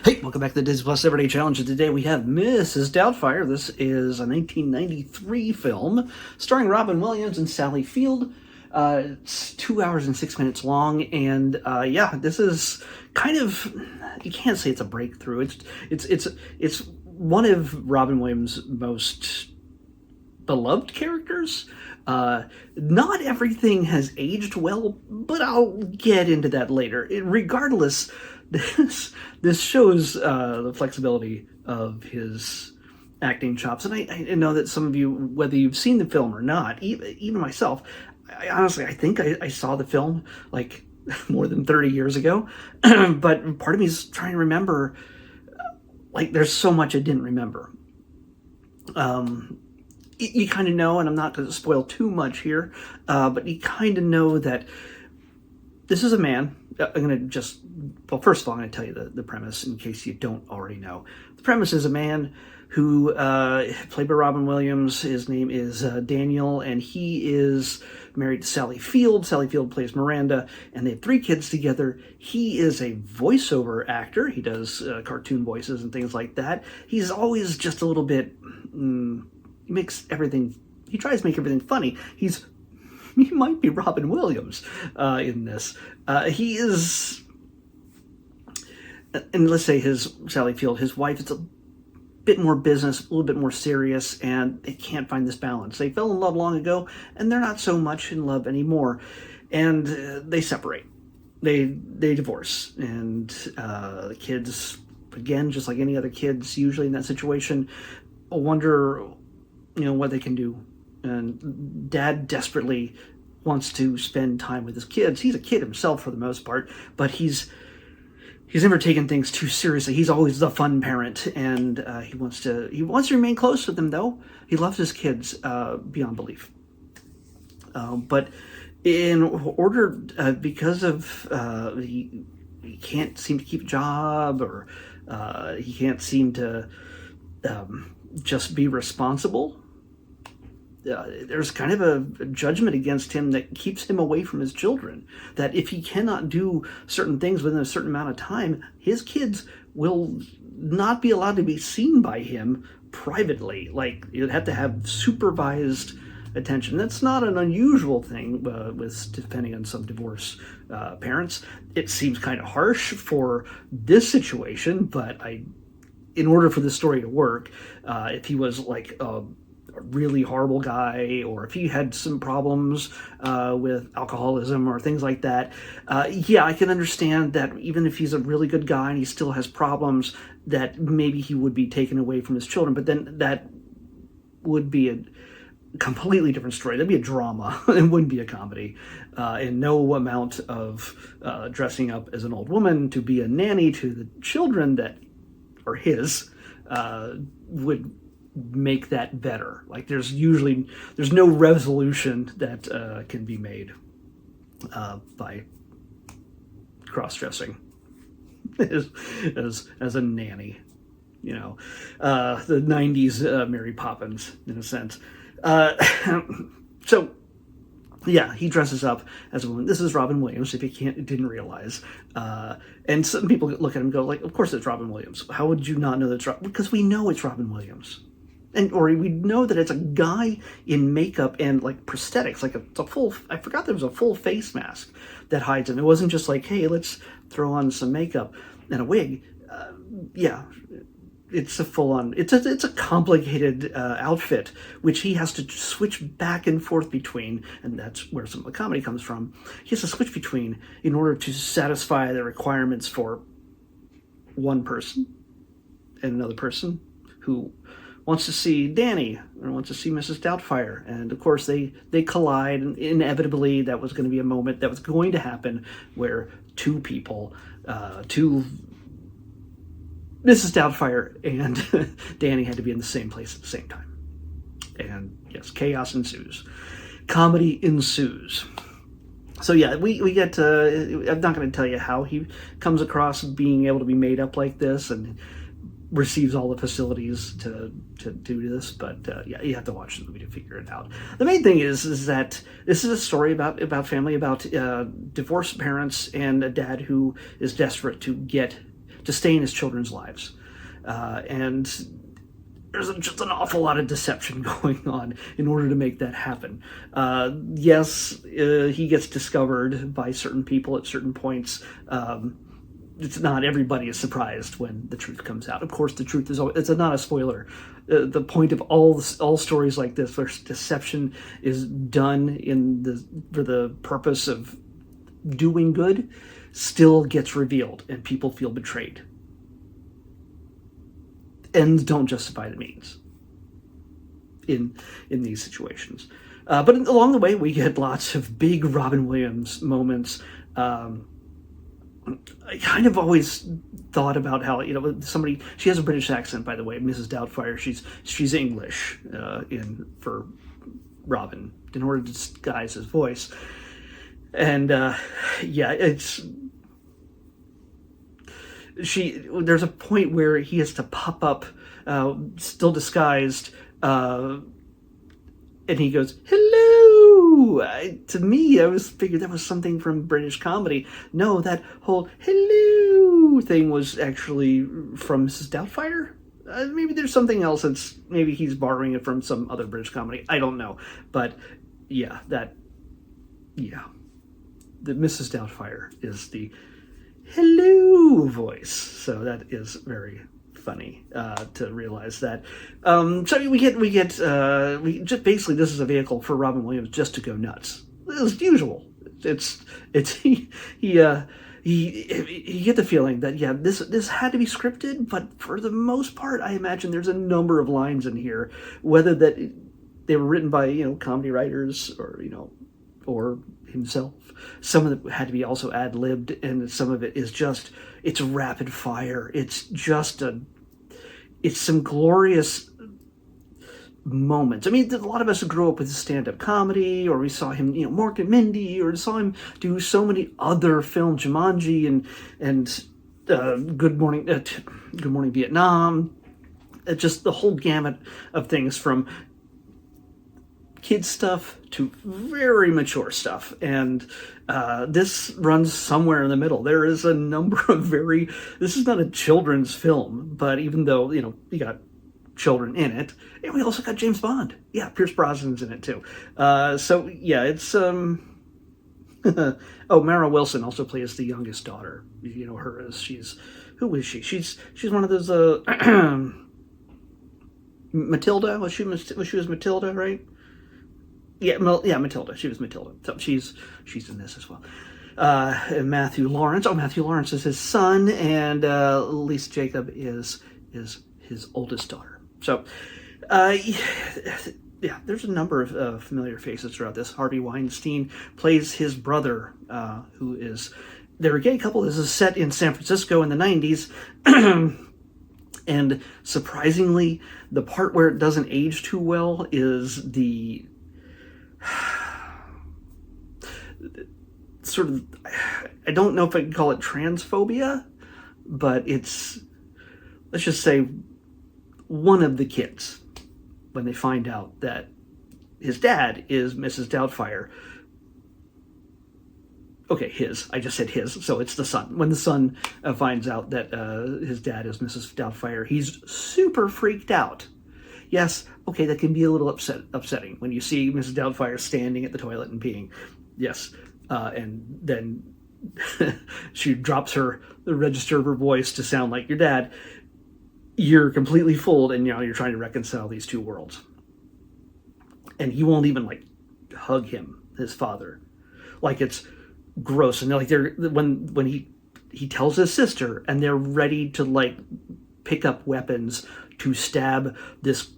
Hey, welcome back to the Disney Plus Everyday Challenge, and today we have Mrs. Doubtfire. This is a 1993 film starring Robin Williams and Sally Field. It's 2 hours and 6 minutes long, and yeah, this is kind of, you can't say it's a breakthrough. It's one of Robin Williams' most beloved characters. Not everything has aged well, but I'll get into that later. Regardless, this shows the flexibility of his acting chops, and I know that some of you, whether you've seen the film or not, even myself, I think I saw the film like more than 30 years ago, but part of me is trying to remember. Like, there's so much I didn't remember. You kind of know, and I'm not going to spoil too much here, but you kind of know that this is a man. I'm going to just, well, first of all, I'm going to tell you the premise in case you don't already know. The premise is a man who, played by Robin Williams, his name is Daniel, and he is married to Sally Field. Sally Field plays Miranda, and they have 3 kids together. He is a voiceover actor. He does cartoon voices and things like that. He's always just a little bit, he tries to make everything funny. He might be Robin Williams in this. He is, and let's say Sally Field, his wife, it's a bit more business, a little bit more serious, and they can't find this balance. They fell in love long ago, and they're not so much in love anymore, and they separate. They divorce, and the kids, again, just like any other kids usually in that situation, wonder, what they can do. And Dad desperately wants to spend time with his kids. He's a kid himself for the most part, but he's never taken things too seriously. He's always the fun parent, and he wants to remain close with them, though. He loves his kids beyond belief. But in order, because of he can't seem to keep a job, or he can't seem to just be responsible. There's kind of a judgment against him that keeps him away from his children. That if he cannot do certain things within a certain amount of time, his kids will not be allowed to be seen by him privately. Like, you'd have to have supervised attention. That's not an unusual thing depending on some divorce parents. It seems kind of harsh for this situation, but in order for this story to work, if he was like a really horrible guy, or if he had some problems with alcoholism or things like that, yeah, I can understand that even if he's a really good guy and he still has problems, that maybe he would be taken away from his children. But then that would be a completely different story. That'd be a drama. It wouldn't be a comedy. And no amount of dressing up as an old woman to be a nanny to the children that are his would make that better. Like, there's no resolution that can be made by cross-dressing as a nanny. The 90s Mary Poppins, in a sense. So yeah, he dresses up as a woman. This is Robin Williams, if you didn't realize. And some people look at him and go, like, of course it's Robin Williams. How would you not know that's Robin? Because we know it's Robin Williams. Or we know that it's a guy in makeup and like prosthetics, like it's a full, I forgot there was a full face mask that hides him. It wasn't just like, hey, let's throw on some makeup and a wig. Yeah, it's a full-on, it's a complicated outfit, which he has to switch back and forth between, and that's where some of the comedy comes from. He has to switch between in order to satisfy the requirements for one person and another person who wants to see Danny or wants to see Mrs. Doubtfire. And of course they collide, and inevitably that was going to be a moment that was going to happen where two people, Mrs. Doubtfire and Danny, had to be in the same place at the same time. And yes, chaos ensues. Comedy ensues. So yeah, we get to, I'm not going to tell you how he comes across being able to be made up like this and receives all the facilities to do this, but yeah, you have to watch the movie to figure it out. The main thing is that this is a story about family, about divorced parents and a dad who is desperate to to stay in his children's lives. And there's just an awful lot of deception going on in order to make that happen. Yes, he gets discovered by certain people at certain points. It's not everybody is surprised when the truth comes out. Of course, the truth is always, it's not a spoiler. The point of all stories like this, where deception is done for the purpose of doing good, still gets revealed, and people feel betrayed. Ends don't justify the means in these situations. But along the way, we get lots of big Robin Williams moments. I kind of always thought about how, she has a British accent, by the way, Mrs. Doubtfire. She's English for Robin in order to disguise his voice. And there's a point where he has to pop up, still disguised, and he goes, "Hello." To me, I was figured that was something from British comedy. No, that whole "hello" thing was actually from Mrs. Doubtfire. Maybe there's something else maybe he's borrowing it from some other British comedy. I don't know. But the Mrs. Doubtfire is the hello voice. So that is very funny to realize that. So we get just basically, this is a vehicle for Robin Williams just to go nuts. As usual, you get the feeling that this had to be scripted, but for the most part, I imagine there's a number of lines in here, whether that they were written by comedy writers or himself. Some of it had to be also ad-libbed, and some of it is just, it's rapid fire. It's just it's some glorious moments. I mean, a lot of us who grew up with stand-up comedy, or we saw him, Mork and Mindy, or saw him do so many other films, Jumanji and Good Morning Vietnam. Just the whole gamut of things, from kids stuff to very mature stuff, and this runs somewhere in the middle. There is a number of this is not a children's film, but even though you got children in it, and we also got James Bond. Yeah, Pierce Brosnan's in it too. It's Mara Wilson also plays the youngest daughter. Her as who is she? She's one of those Matilda. Was she was Matilda, right? Yeah, Matilda. She was Matilda. So she's in this as well. And Matthew Lawrence. Matthew Lawrence is his son, and Lisa Jacob is his oldest daughter. So, there's a number of familiar faces throughout this. Harvey Weinstein plays his brother, they're a gay couple. This is set in San Francisco in the 90s. And surprisingly, the part where it doesn't age too well is the sort of, I don't know if I can call it transphobia, but it's, let's just say, one of the kids, when they find out that his dad is Mrs. Doubtfire. Okay, I just said his, so it's the son. When the son finds out that his dad is Mrs. Doubtfire, he's super freaked out. Yes, okay, that can be a little upsetting when you see Mrs. Doubtfire standing at the toilet and peeing. Yes, and then she drops the register of her voice to sound like your dad. You're completely fooled, and you're trying to reconcile these two worlds. And he won't even hug his father, like it's gross. And when he tells his sister, and they're ready to pick up weapons to stab this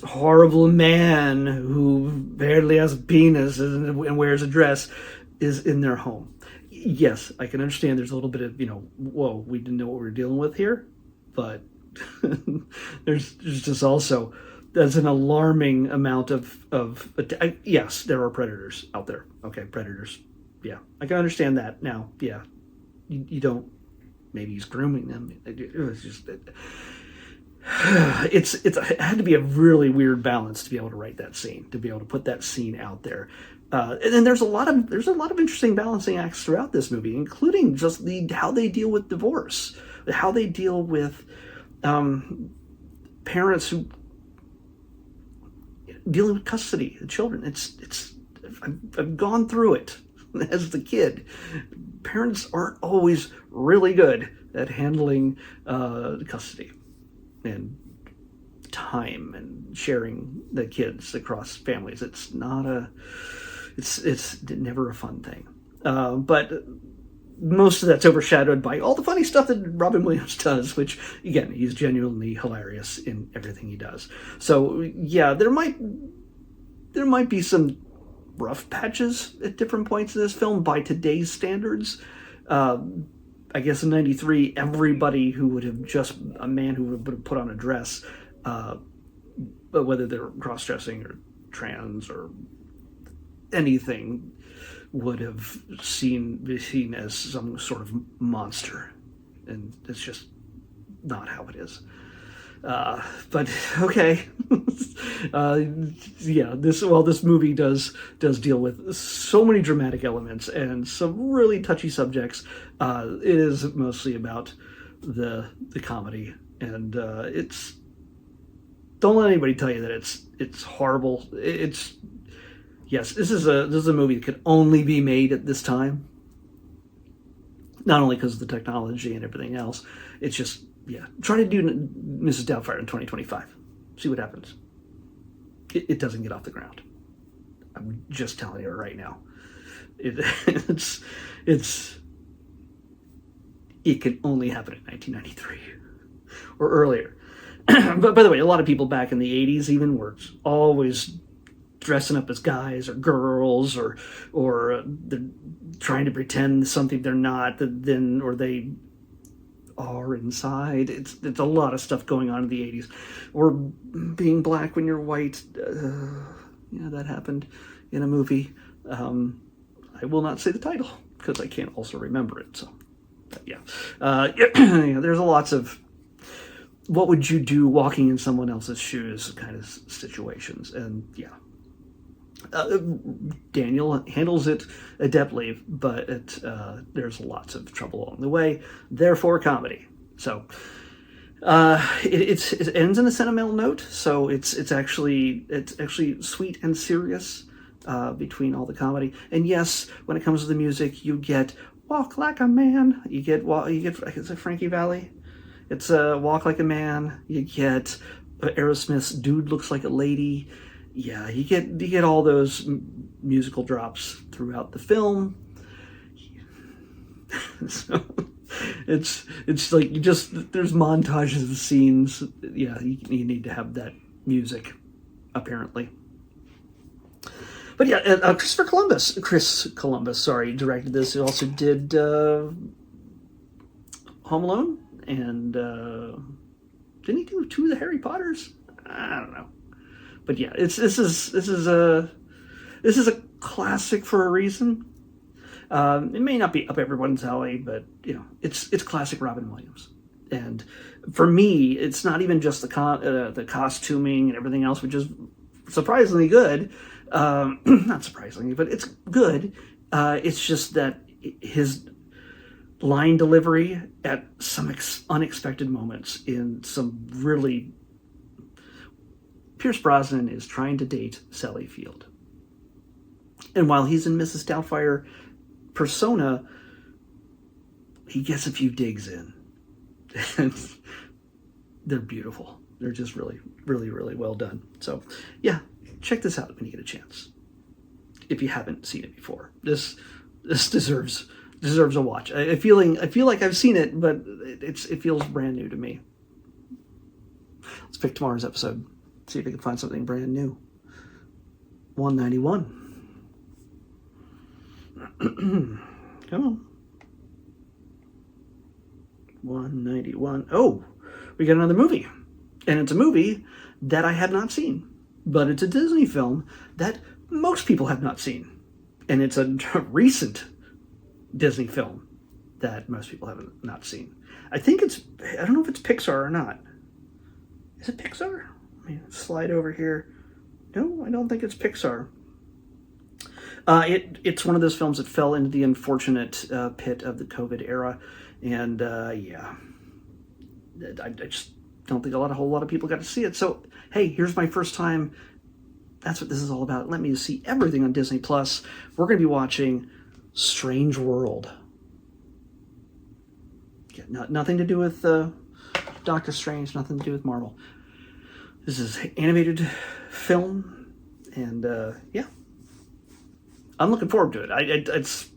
horrible man who barely has a penis and wears a dress, is in their home. Yes, I can understand there's a little bit of, whoa, we didn't know what we were dealing with here, but there's just also, that's an alarming amount of yes, there are predators out there. Okay, predators. Yeah, I can understand that now. Yeah, you don't, maybe he's grooming them. It's just, it had to be a really weird balance to be able to write that scene, to be able to put that scene out there And then there's a lot of interesting balancing acts throughout this movie, including just how they deal with divorce, how they deal with parents who dealing with custody of children. I've gone through it as the kid. Parents aren't always really good at handling custody and time and sharing the kids across families. It's never a fun thing. But most of that's overshadowed by all the funny stuff that Robin Williams does, which, again, he's genuinely hilarious in everything he does. So, yeah, there might be some rough patches at different points in this film by today's standards. I guess in 93, everybody who would have a man who would have put on a dress, but whether they're cross-dressing or trans or anything, would have be seen as some sort of monster, and it's just not how it is. But okay, yeah. This movie does deal with so many dramatic elements and some really touchy subjects. It is mostly about the comedy, and don't let anybody tell you that it's horrible. Yes, this is a movie that could only be made at this time. Not only because of the technology and everything else, it's just, yeah. Try to do Mrs. Doubtfire in 2025. See what happens. It doesn't get off the ground. I'm just telling you right now. It can only happen in 1993 or earlier. But by the way, a lot of people back in the 80s even were always dressing up as guys or girls, or they're trying to pretend something they're not, or they are inside. It's a lot of stuff going on in the 80s. Or being black when you're white. Yeah, that happened in a movie. I will not say the title because I can't also remember it. So, yeah. There's lots of what would you do walking in someone else's shoes kind of situations. And yeah. Daniel handles it adeptly, but there's lots of trouble along the way. Therefore, comedy. So it ends in a sentimental note. So it's actually sweet and serious between all the comedy. And yes, when it comes to the music, you get "Walk Like a Man." You get is it Frankie Valli? It's "Walk Like a Man." You get Aerosmith's "Dude Looks Like a Lady." Yeah, you get all those musical drops throughout the film. So it's like there's montages of scenes. Yeah, you need to have that music, apparently. But yeah, Chris Columbus, sorry, directed this. He also did Home Alone, and didn't he do 2 of the Harry Potters? I don't know. But yeah, this is a classic for a reason. It may not be up everyone's alley, but it's classic Robin Williams. And for me, it's not even just the costuming and everything else, which is surprisingly good. Not surprisingly, but it's good. It's just that his line delivery at some unexpected moments in some really. Pierce Brosnan is trying to date Sally Field. And while he's in Mrs. Doubtfire persona, he gets a few digs in. And they're beautiful. They're just really, really, really well done. So, yeah, check this out when you get a chance. If you haven't seen it before. This deserves a watch. I feel like I've seen it, but it feels brand new to me. Let's pick tomorrow's episode. See if we can find something brand new. 191. Come on. 191. Oh, we got another movie. And it's a movie that I had not seen. But it's a Disney film that most people have not seen. And it's a recent Disney film that most people have not seen. I don't know if it's Pixar or not. Is it Pixar? Let me slide over here. No, I don't think it's Pixar. It's one of those films that fell into the unfortunate pit of the COVID era, and yeah, I just don't think a whole lot of people got to see it. So hey, here's my first time. That's what this is all about. Let me see everything on Disney Plus. We're going to be watching Strange World. Yeah, nothing to do with Doctor Strange. Nothing to do with Marvel. This is animated film, and yeah, I'm looking forward to it. It's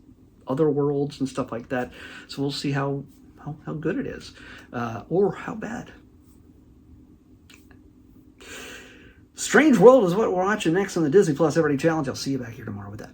other worlds and stuff like that. So we'll see how good it is, or how bad. Strange World is what we're watching next on the Disney Plus Everyday Challenge. I'll see you back here tomorrow with that.